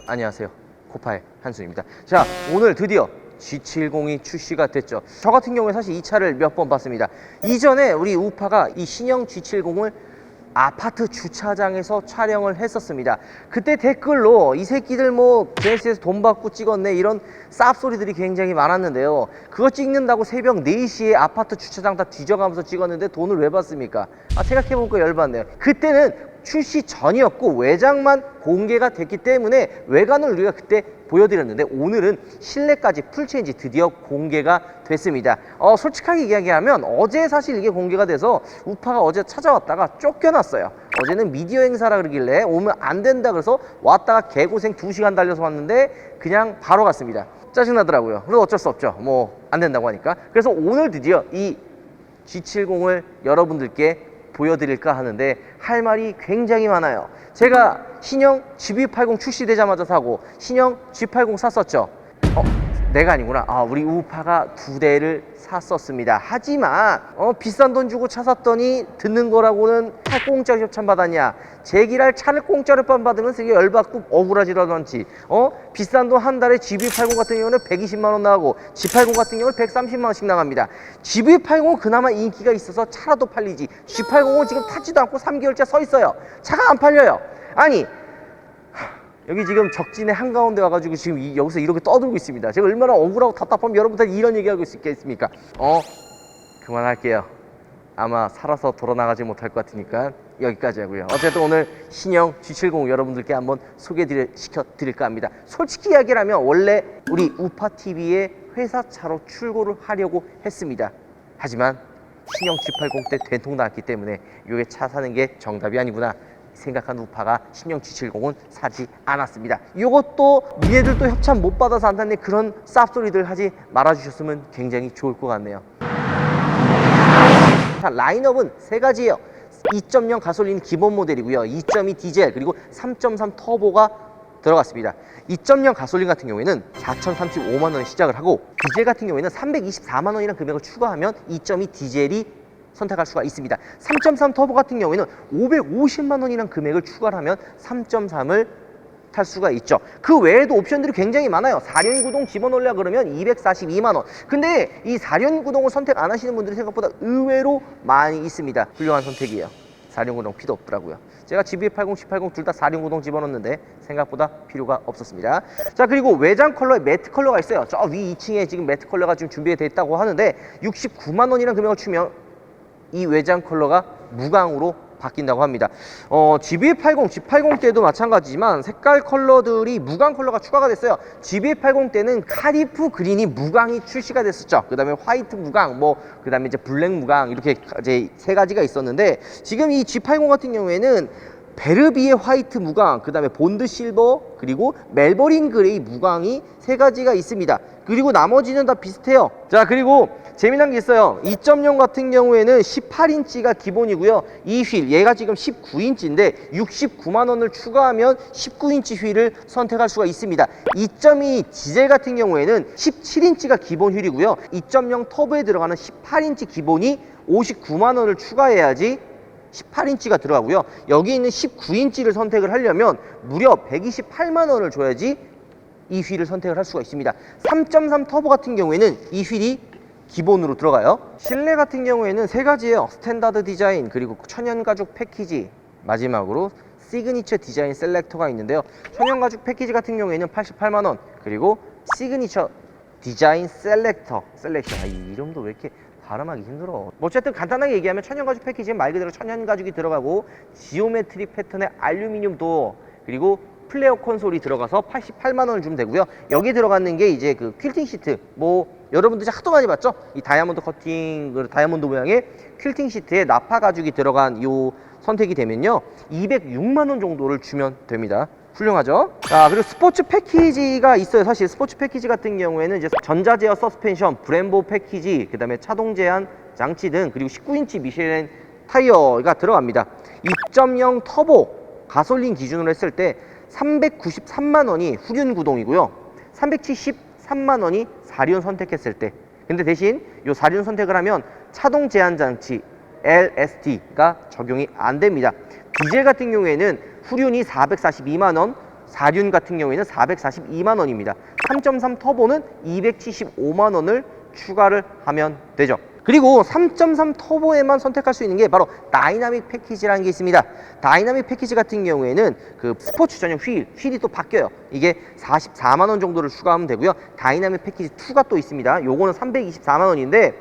안녕하세요. 코파의 한수입니다. 자, 오늘 드디어 G70이 출시가 됐죠. 저 같은 경우에 사실 이 차를 몇 번 봤습니다. 이전에 우리 우파가 이 신형 G70을 아파트 주차장에서 촬영을 했었습니다. 그때 댓글로 이 새끼들 뭐 제네시스에서 돈 받고 찍었네 이런 쌉소리들이 굉장히 많았는데요. 그거 찍는다고 새벽 4시에 아파트 주차장 다 뒤져가면서 찍었는데 돈을 왜 받습니까? 생각해보니까 열받네요. 그때는 출시 전이었고 외장만 공개가 됐기 때문에 외관을 우리가 그때 보여드렸는데 오늘은 실내까지 풀체인지 드디어 공개가 됐습니다. 솔직하게 이야기하면 어제 사실 이게 공개가 돼서 우파가 어제 찾아왔다가 쫓겨났어요. 어제는 미디어 행사라 그러길래 오면 안 된다 그래서 왔다가 개고생 2시간 달려서 왔는데 그냥 바로 갔습니다. 짜증나더라고요. 그래서 어쩔 수 없죠. 뭐 안 된다고 하니까. 그래서 오늘 드디어 이 G70을 여러분들께 보여드릴까 하는데 할 말이 굉장히 많아요. 제가 신형 GV80 출시되자마자 사고 신형 G80 샀었죠. 내가 아니구나. 우리 우파가 2대를 샀었습니다. 하지만 비싼 돈 주고 차 샀더니 듣는 거라고는 차 공짜로 협찬 받았냐. 제기랄 차를 공짜로 받으면 되게 열받고 억울하지라든지 비싼 돈 한 달에 GV80 같은 경우는 120만 원 나가고 G80 같은 경우는 130만 원씩 나갑니다. GV80은 그나마 인기가 있어서 차라도 팔리지 G80은 지금 타지도 않고 3개월째 서 있어요. 차가 안 팔려요. 아니 여기 지금 적진의 한가운데 와가지고 지금 여기서 이렇게 떠들고 있습니다. 제가 얼마나 억울하고 답답하면 여러분들 이런 얘기하고 있겠습니까? 그만할게요. 아마 살아서 돌아나가지 못할 것 같으니까 여기까지 하고요. 어쨌든 오늘 신형 G70 여러분들께 한번 시켜드릴까 합니다. 솔직히 이야기를 하면 원래 우리 우파TV의 회사차로 출고를 하려고 했습니다. 하지만 신형 G80 때 된통 나왔기 때문에 이게 차 사는 게 정답이 아니구나 생각한 우파가 신형 G70은 사지 않았습니다. 이것도 니네들도 협찬 못 받아서 한다는 그런 쌉소리들 하지 말아주셨으면 굉장히 좋을 것 같네요. 자, 라인업은 3가지예요. 2.0 가솔린 기본 모델이고요. 2.2 디젤 그리고 3.3 터보가 들어갔습니다. 2.0 가솔린 같은 경우에는 4,035만 원에 시작을 하고 디젤 같은 경우에는 324만 원이라는 금액을 추가하면 2.2 디젤이 선택할 수가 있습니다. 3.3 터보 같은 경우에는 550만 원이라는 금액을 추가를 하면 3.3을 탈 수가 있죠. 그 외에도 옵션들이 굉장히 많아요. 4륜 구동 집어넣으려 그러면 242만 원. 근데 이 4륜 구동을 선택 안 하시는 분들이 생각보다 의외로 많이 있습니다. 훌륭한 선택이에요. 4륜 구동 필요 없더라고요. 제가 GV80, C80 둘 다 4륜 구동 집어넣었는데 생각보다 필요가 없었습니다. 자, 그리고 외장 컬러에 매트 컬러가 있어요. 저 위 2층에 지금 매트 컬러가 지금 준비되어 있다고 하는데 69만 원이라는 금액을 추면 이 외장 컬러가 무광으로 바뀐다고 합니다. GV80, G80 때도 마찬가지지만 색깔 컬러들이 무광 컬러가 추가가 됐어요. GV80 때는 카리프 그린이 무광이 출시가 됐었죠. 그 다음에 화이트 무광, 그 다음에 이제 블랙 무광 이렇게 이제 3가지가 있었는데 지금 이 G80 같은 경우에는 베르비의 화이트 무광, 그 다음에 본드 실버, 그리고 멜버린 그레이 무광이 3가지가 있습니다. 그리고 나머지는 다 비슷해요. 자, 그리고 재미난 게 있어요. 2.0 같은 경우에는 18인치가 기본이고요. 이 휠, 얘가 지금 19인치인데 69만 원을 추가하면 19인치 휠을 선택할 수가 있습니다. 2.2 디젤 같은 경우에는 17인치가 기본 휠이고요. 2.0 터보에 들어가는 18인치 기본이 59만 원을 추가해야지 18인치가 들어가고요. 여기 있는 19인치를 선택을 하려면 무려 128만 원을 줘야지 이 휠을 선택을 할 수가 있습니다. 3.3 터보 같은 경우에는 이 휠이 기본으로 들어가요. 실내 같은 경우에는 3가지예요. 스탠다드 디자인, 그리고 천연가죽 패키지, 마지막으로 시그니처 디자인 셀렉터가 있는데요. 천연가죽 패키지 같은 경우에는 88만 원, 그리고 시그니처 디자인 셀렉션. 이 이름도 왜 이렇게 발음하기 힘들어. 어쨌든 간단하게 얘기하면 천연가죽 패키지는 말 그대로 천연가죽이 들어가고 지오메트리 패턴의 알루미늄 도어 그리고 플레어 콘솔이 들어가서 88만 원을 주면 되고요. 여기 들어가는 게 이제 그 퀼팅 시트, 여러분들이 하도 많이 봤죠? 이 다이아몬드 커팅, 다이아몬드 모양의 퀼팅 시트에 나파 가죽이 들어간 요 선택이 되면요 206만 원 정도를 주면 됩니다. 훌륭하죠? 자, 그리고 스포츠 패키지가 있어요. 사실 스포츠 패키지 같은 경우에는 이제 전자제어 서스펜션, 브렘보 패키지, 그 다음에 차동 제한 장치 등, 그리고 19인치 미쉐린 타이어가 들어갑니다. 2.0 터보 가솔린 기준으로 했을 때 393만 원이 후륜 구동이고요. 373만 원이 4륜 선택했을 때. 근데 대신 요 4륜 선택을 하면 차동 제한 장치 LST가 적용이 안 됩니다. 디젤 같은 경우에는 후륜이 442만 원, 4륜 같은 경우에는 442만 원입니다. 3.3 터보는 275만 원을 추가를 하면 되죠. 그리고 3.3 터보에만 선택할 수 있는 게 바로 다이나믹 패키지라는 게 있습니다. 다이나믹 패키지 같은 경우에는 그 스포츠 전용 휠이 또 바뀌어요. 이게 44만 원 정도를 추가하면 되고요. 다이나믹 패키지 2가 또 있습니다. 요거는 324만 원인데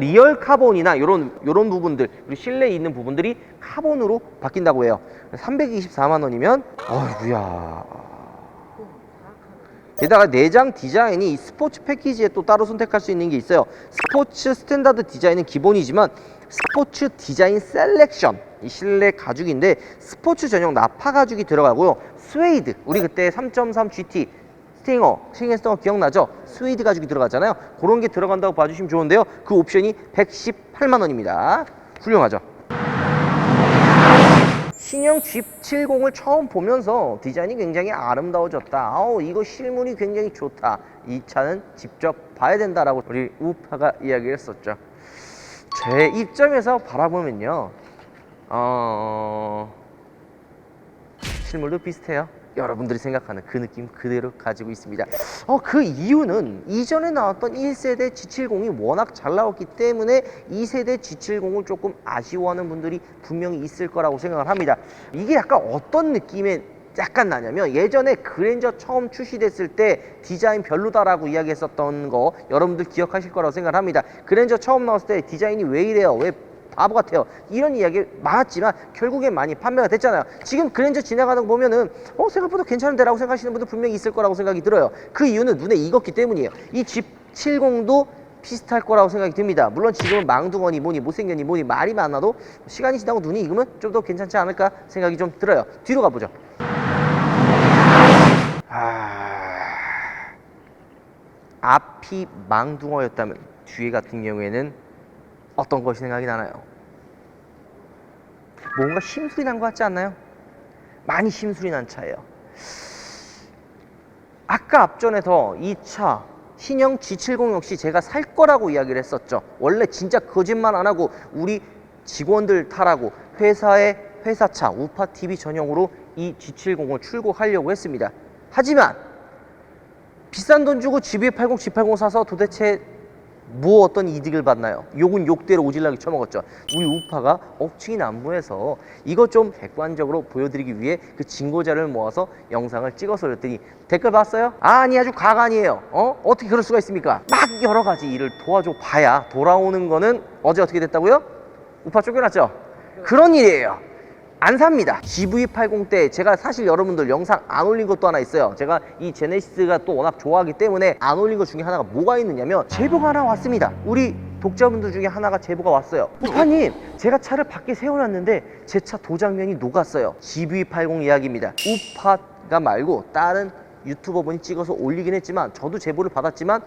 리얼 카본이나 요런 부분들, 그리고 실내에 있는 부분들이 카본으로 바뀐다고 해요. 324만 원이면 어이구야. 게다가 내장 디자인이 스포츠 패키지에 또 따로 선택할 수 있는 게 있어요. 스포츠 스탠다드 디자인은 기본이지만 스포츠 디자인 셀렉션, 이 실내 가죽인데 스포츠 전용 나파 가죽이 들어가고요. 스웨이드, 우리 그때 3.3 GT 스팅어 기억나죠? 스웨이드 가죽이 들어가잖아요. 그런 게 들어간다고 봐주시면 좋은데요. 그 옵션이 118만 원입니다. 훌륭하죠? 신형 G70을 처음 보면서 디자인이 굉장히 아름다워졌다. 이거 실물이 굉장히 좋다. 이 차는 직접 봐야 된다라고 우리 우파가 이야기를 했었죠. 제 입장에서 바라보면요, 실물도 비슷해요. 여러분들이 생각하는 그 느낌 그대로 가지고 있습니다. 그 이유는 이전에 나왔던 1세대 G70이 워낙 잘 나왔기 때문에 2세대 G70을 조금 아쉬워하는 분들이 분명히 있을 거라고 생각을 합니다. 이게 약간 어떤 느낌의 약간 나냐면, 예전에 그랜저 처음 출시됐을 때 디자인 별로다라고 이야기했었던 거 여러분들 기억하실 거라고 생각을 합니다. 그랜저 처음 나왔을 때 디자인이 왜 이래요? 왜 바보 같아요? 이런 이야기 많았지만 결국엔 많이 판매가 됐잖아요. 지금 그랜저 지나가는 거 보면은 생각보다 괜찮은데 라고 생각하시는 분들 분명히 있을 거라고 생각이 들어요. 그 이유는 눈에 익었기 때문이에요. 이 G70도 비슷할 거라고 생각이 듭니다. 물론 지금은 망둥어니 뭐니 못생겼니 뭐니 말이 많아도 시간이 지나고 눈이 익으면 좀 더 괜찮지 않을까 생각이 좀 들어요. 뒤로 가보죠. 앞이 망둥어였다면 뒤에 같은 경우에는 어떤 것이 생각이 나나요? 뭔가 심술이 난 것 같지 않나요? 많이 심술이 난 차예요. 아까 앞전에서 이 차 신형 G70 역시 제가 살 거라고 이야기를 했었죠. 원래 진짜 거짓말 안 하고 우리 직원들 타라고 회사차 우파TV 전용으로 이 G70을 출고하려고 했습니다. 하지만 비싼 돈 주고 GV80, G80 사서 도대체 어떤 이득을 받나요? 욕은 욕대로 오질나게 쳐먹었죠. 우리 우파가 억측이 난무해서 이것 좀 객관적으로 보여드리기 위해 그 증거자를 모아서 영상을 찍어서 올렸더니 댓글 봤어요? 아니, 아주 가관이에요. 어떻게 그럴 수가 있습니까? 막 여러 가지 일을 도와줘 봐야 돌아오는 거는 어제 어떻게 됐다고요? 우파 쫓겨났죠? 그런 일이에요. 안 삽니다. GV80 때 제가 사실 여러분들 영상 안 올린 것도 하나 있어요. 제가 이 제네시스가 또 워낙 좋아하기 때문에 안 올린 것 중에 하나가 뭐가 있느냐면 제보가 하나 왔습니다. 우리 독자분들 중에 하나가 제보가 왔어요. 우파님, 제가 차를 밖에 세워놨는데 제 차 도장면이 녹았어요. GV80 이야기입니다. 우파가 말고 다른 유튜버분이 찍어서 올리긴 했지만 저도 제보를 받았지만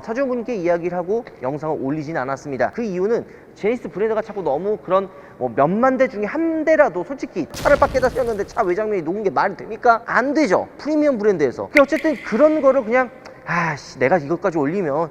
차주분께 이야기를 하고 영상을 올리진 않았습니다. 그 이유는 제네시스 브랜드가 자꾸 너무 그런 몇만 대 중에 한 대라도 솔직히 차를 밖에다 세웠는데 차 외장면이 녹은 게 말이 됩니까? 안 되죠. 프리미엄 브랜드에서. 어쨌든 그런 거를 그냥 내가 이것까지 올리면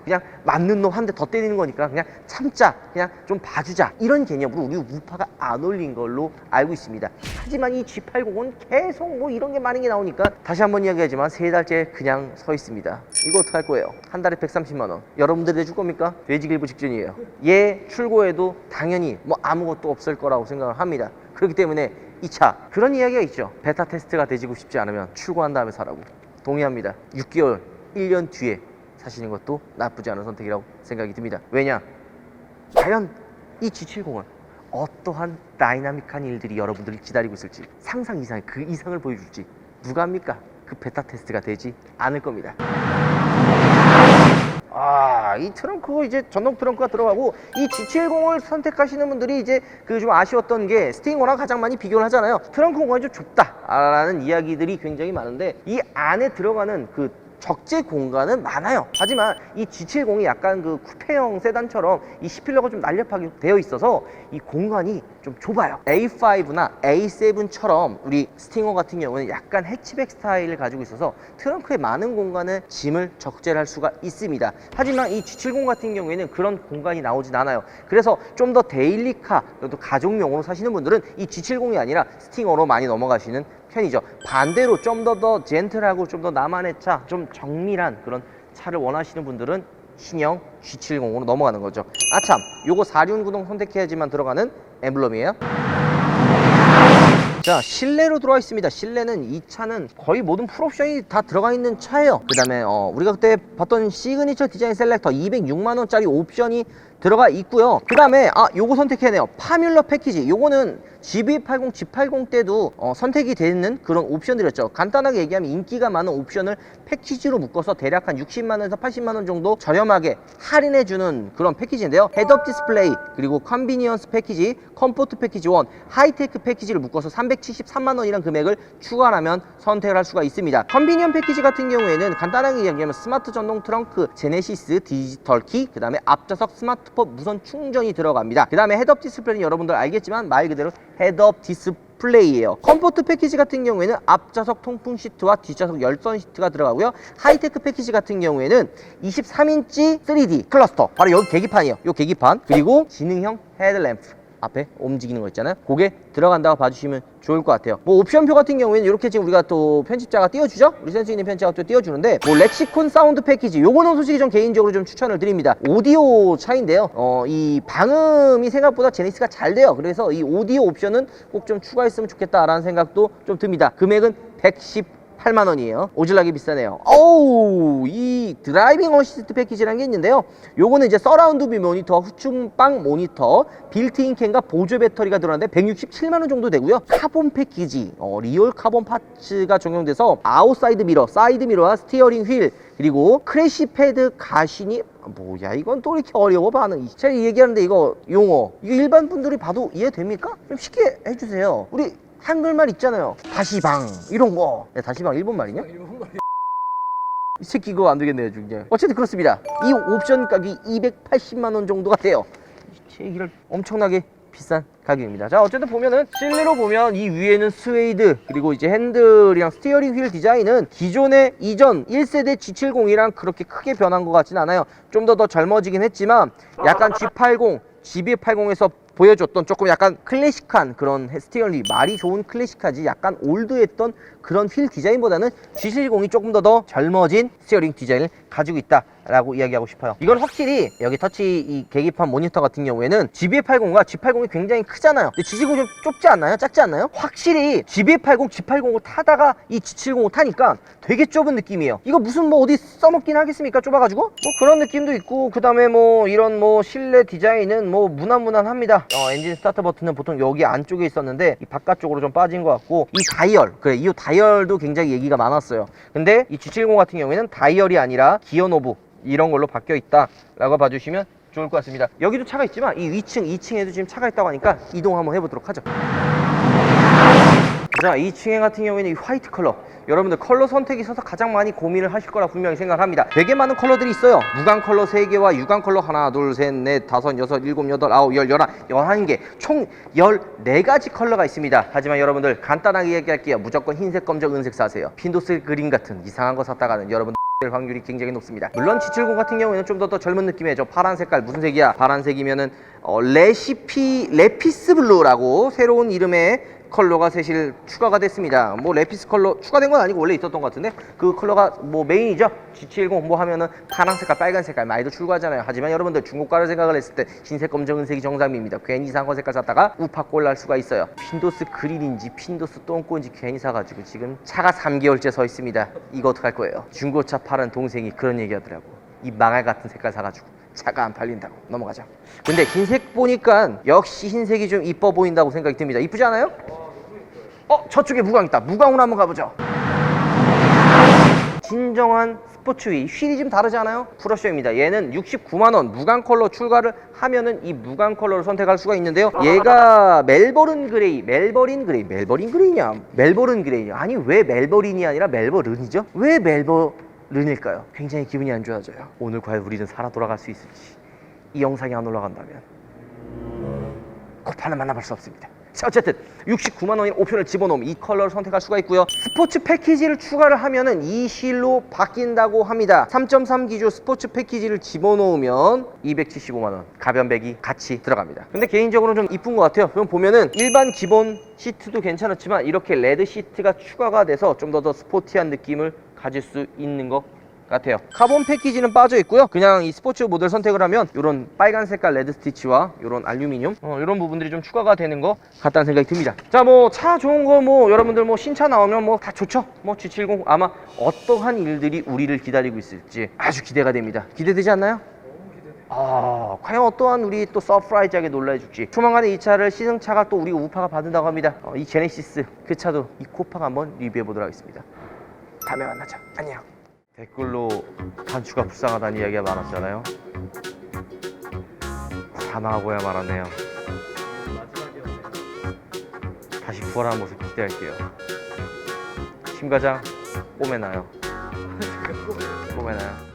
그냥 맞는 놈 한 대 더 때리는 거니까 그냥 참자, 그냥 좀 봐주자, 이런 개념으로 우리 우파가 안 올린 걸로 알고 있습니다. 하지만 이 G80은 계속 이런 게 많은 게 나오니까 다시 한번 이야기하지만 3달째 그냥 서 있습니다. 이거 어떡할 거예요? 한 달에 130만 원 여러분들 내줄 겁니까? 돼지길부 직전이에요. 얘 출고해도 당연히 아무것도 없을 거라고 생각을 합니다. 그렇기 때문에 이 차, 그런 이야기가 있죠. 베타 테스트가 되지고 싶지 않으면 출고한 다음에 사라고. 동의합니다. 6개월, 1년 뒤에 사시는 것도 나쁘지 않은 선택이라고 생각이 듭니다. 왜냐? 과연 이 G70은 어떠한 다이나믹한 일들이 여러분들을 기다리고 있을지, 상상 이상의 그 이상을 보여줄지 누가 합니까? 그 베타 테스트가 되지 않을 겁니다. 이 트렁크, 이제 전동 트렁크가 들어가고, 이 G70을 선택하시는 분들이 이제 그 좀 아쉬웠던 게 스팅어랑 가장 많이 비교를 하잖아요. 트렁크 공간이 좀 좁다라는 이야기들이 굉장히 많은데 이 안에 들어가는 그 적재 공간은 많아요. 하지만 이 G70이 약간 그 쿠페형 세단처럼 이 C필러가 좀 날렵하게 되어 있어서 이 공간이 좀 좁아요. A5나 A7처럼 우리 스팅어 같은 경우는 약간 해치백 스타일을 가지고 있어서 트렁크에 많은 공간을 짐을 적재를 할 수가 있습니다. 하지만 이 G70 같은 경우에는 그런 공간이 나오진 않아요. 그래서 좀 더 데일리카, 또 가족용으로 사시는 분들은 이 G70이 아니라 스팅어로 많이 넘어가시는 편이죠. 반대로 좀 더 젠틀하고 좀 더 나만의 차, 좀 정밀한 그런 차를 원하시는 분들은 신형 G70으로 넘어가는 거죠. 아참, 요거 4륜구동 선택해야지만 들어가는 엠블럼이에요. 자, 실내로 들어와 있습니다. 실내는 이 차는 거의 모든 풀옵션이 다 들어가 있는 차예요. 그 다음에 우리가 그때 봤던 시그니처 디자인 셀렉터 206만원짜리 옵션이 들어가 있고요. 그 다음에 요거 선택해야 돼요. 파뮬러 패키지. 요거는 GV80, G80 때도 선택이 되는 그런 옵션들이었죠. 간단하게 얘기하면 인기가 많은 옵션을 패키지로 묶어서 대략 한 60만원에서 80만원 정도 저렴하게 할인해주는 그런 패키지인데요. 헤드업 디스플레이, 그리고 컨비니언스 패키지, 컴포트 패키지 1, 하이테크 패키지를 묶어서 373만원이라는 금액을 추가하면 선택을 할 수가 있습니다. 컨비니언 패키지 같은 경우에는 간단하게 얘기하면 스마트 전동 트렁크, 제네시스 디지털 키, 그 다음에 앞좌석 스마트폰 무선 충전이 들어갑니다. 그 다음에 헤드업 디스플레이는 여러분들 알겠지만 말 그대로 헤드업 디스플레이예요. 컴포트 패키지 같은 경우에는 앞좌석 통풍 시트와 뒷좌석 열선 시트가 들어가고요. 하이테크 패키지 같은 경우에는 23인치 3D 클러스터, 바로 여기 계기판이에요. 이 계기판, 그리고 지능형 헤드램프 앞에 움직이는 거 있잖아요. 그게 들어간다고 봐주시면 좋을 것 같아요. 뭐 옵션표 같은 경우에는 이렇게 지금 우리가 또 편집자가 띄워주죠. 우리 센스 있는 편집자가 또 띄워주는데, 뭐 렉시콘 사운드 패키지, 요거는 솔직히 전 개인적으로 좀 추천을 드립니다. 오디오 차인데요. 이 방음이 생각보다 제네시스가 잘 돼요. 그래서 이 오디오 옵션은 꼭 좀 추가했으면 좋겠다라는 생각도 좀 듭니다. 금액은 118만원이에요. 오질나게 비싸네요. 어우, 이 드라이빙 어시스트 패키지라는 게 있는데요. 요거는 이제 서라운드 뷰 모니터, 후층방 모니터, 빌트인 캠과 보조 배터리가 들어가는데 167만원 정도 되고요. 카본 패키지, 리얼 카본 파츠가 적용돼서 아웃사이드 미러, 사이드 미러와 스티어링 휠, 그리고 크래시 패드 가신이, 뭐야 이건 또 이렇게 어려워 반응이. 제가 얘기하는데 이거 용어, 이거 일반 분들이 봐도 이해됩니까? 좀 쉽게 해주세요. 우리 한글말 있잖아요. 다시방 이런 거. 야, 다시방 일본말이냐? 이 새끼 이거 안 되겠네요 중에. 어쨌든 그렇습니다. 이 옵션 가격이 280만원 정도가 돼요. 제 얘기를 엄청나게 비싼 가격입니다. 자, 어쨌든 보면은 실내로 보면 이 위에는 스웨이드, 그리고 이제 핸들이랑 스티어링 휠 디자인은 기존의 이전 1세대 G70이랑 그렇게 크게 변한 것 같진 않아요. 좀 더 젊어지긴 했지만 약간 G80, GV80에서 보여줬던 조금 약간 클래식한 그런 스티어링, 말이 좋은 클래식하지 약간 올드했던 그런 휠 디자인보다는 G70이 조금 더 젊어진 스티어링 디자인을 가지고 있다라고 이야기하고 싶어요. 이건 확실히 여기 터치 이 계기판 모니터 같은 경우에는 GV80과 G80이 굉장히 크잖아요. 근데 G70이 좀 좁지 않나요? 작지 않나요? 확실히 GV80, G80을 타다가 이 G70을 타니까 되게 좁은 느낌이에요. 이거 무슨 뭐 어디 써먹긴 하겠습니까? 좁아가지고? 뭐 그런 느낌도 있고, 그 다음에 뭐 이런 뭐 실내 디자인은 뭐 무난무난합니다. 엔진 스타트 버튼은 보통 여기 안쪽에 있었는데 이 바깥쪽으로 좀 빠진 것 같고, 이 다이얼, 그래, 이 다이얼도 굉장히 얘기가 많았어요. 근데 이 G70 같은 경우에는 다이얼이 아니라 기어 노브 이런 걸로 바뀌어 있다라고 봐주시면 좋을 것 같습니다. 여기도 차가 있지만 이 위층, 2층에도 지금 차가 있다고 하니까 이동 한번 해보도록 하죠. 자, 2층에 같은 경우에는 이 화이트 컬러, 여러분들 컬러 선택이 있어서 가장 많이 고민을 하실 거라 분명히 생각합니다. 되게 많은 컬러들이 있어요. 무광 컬러 3개와 유광 컬러 하나, 둘, 셋, 넷, 다섯, 여섯, 일곱, 여덟, 아홉, 열, 열한, 11개, 총 14가지 컬러가 있습니다. 하지만 여러분들 간단하게 얘기할게요. 무조건 흰색, 검정, 은색 사세요. 핀도스 그린 같은 이상한 거 샀다가는 여러분 될 확률이 굉장히 높습니다. 물론 G70 같은 경우에는 좀 더 젊은 느낌의 저 파란 색깔, 무슨 색이야? 파란색이면은 레피스 블루라고 새로운 이름의 컬러가 사실 추가가 됐습니다. 뭐 레피스 컬러 추가된 건 아니고 원래 있었던 것 같은데 그 컬러가 뭐 메인이죠. G70 뭐 하면은 파란 색깔, 빨간 색깔 많이도 출고하잖아요. 하지만 여러분들 중고가를 생각을 했을 때 흰색, 검정, 은색이 정상입니다. 괜히 이상한 거 색깔 샀다가 우파꼴 날 수가 있어요. 핀도스 그린인지 핀도스 똥꼬인지 괜히 사가지고 지금 차가 3개월째 서 있습니다. 이거 어떡할 거예요? 중고차 파는 동생이 그런 얘기 하더라고. 이 망할 같은 색깔 사가지고 차가 안 팔린다고. 넘어가자. 근데 흰색 보니까 역시 흰색이 좀 이뻐 보인다고 생각이 듭니다. 이쁘지 않아요? 저쪽에 무광 있다. 무광으로 한번 가보죠. 진정한 스포츠위. 휠이 좀 다르지 않아요? 프로쇼입니다. 얘는 69만원 무광 컬러 출가를 하면은 이 무광 컬러를 선택할 수가 있는데요. 얘가 멜버른 그레이, 멜버린 그레이냐? 아니, 왜 멜버린이 아니라 멜버른이죠? 왜 멜버른일까요? 굉장히 기분이 안 좋아져요. 오늘 과연 우리는 살아 돌아갈 수 있을지. 이 영상이 안 올라간다면 코파는 만나볼 수 없습니다. 자, 어쨌든 69만 원인 옵션을 집어넣으면 이 컬러를 선택할 수가 있고요. 스포츠 패키지를 추가를 하면은 이 실로 바뀐다고 합니다. 3.3 기조 스포츠 패키지를 집어넣으면 275만 원 가변배기 같이 들어갑니다. 근데 개인적으로 좀 이쁜 것 같아요. 그럼 보면은 일반 기본 시트도 괜찮았지만 이렇게 레드 시트가 추가가 돼서 좀 더 스포티한 느낌을 가질 수 있는 것 같아요. 카본 패키지는 빠져 있고요. 그냥 이 스포츠 모델 선택을 하면 이런 빨간 색깔 레드 스티치와 이런 알루미늄 이런 부분들이 좀 추가가 되는 것 같다는 생각이 듭니다. 자, 뭐 차 좋은 거 뭐 여러분들 뭐 신차 나오면 뭐 다 좋죠. 뭐 G70 아마 어떠한 일들이 우리를 기다리고 있을지 아주 기대가 됩니다. 기대되지 않나요? 과연 어떠한 우리 또 서프라이즈하게 놀라줄지. 조만간에 이 차를 시승차가 또 우리가 우파가 받는다고 합니다. 이 제네시스 그 차도 이코파가 한번 리뷰해 보도록 하겠습니다. 다음에 만나자. 안녕. 댓글로 단추가 불쌍하다는 이야기가 많았잖아요. 사망하고야 말았네요. 다시 부활하는 모습 기대할게요. 심과장 뽐내나요? 뽐내나요?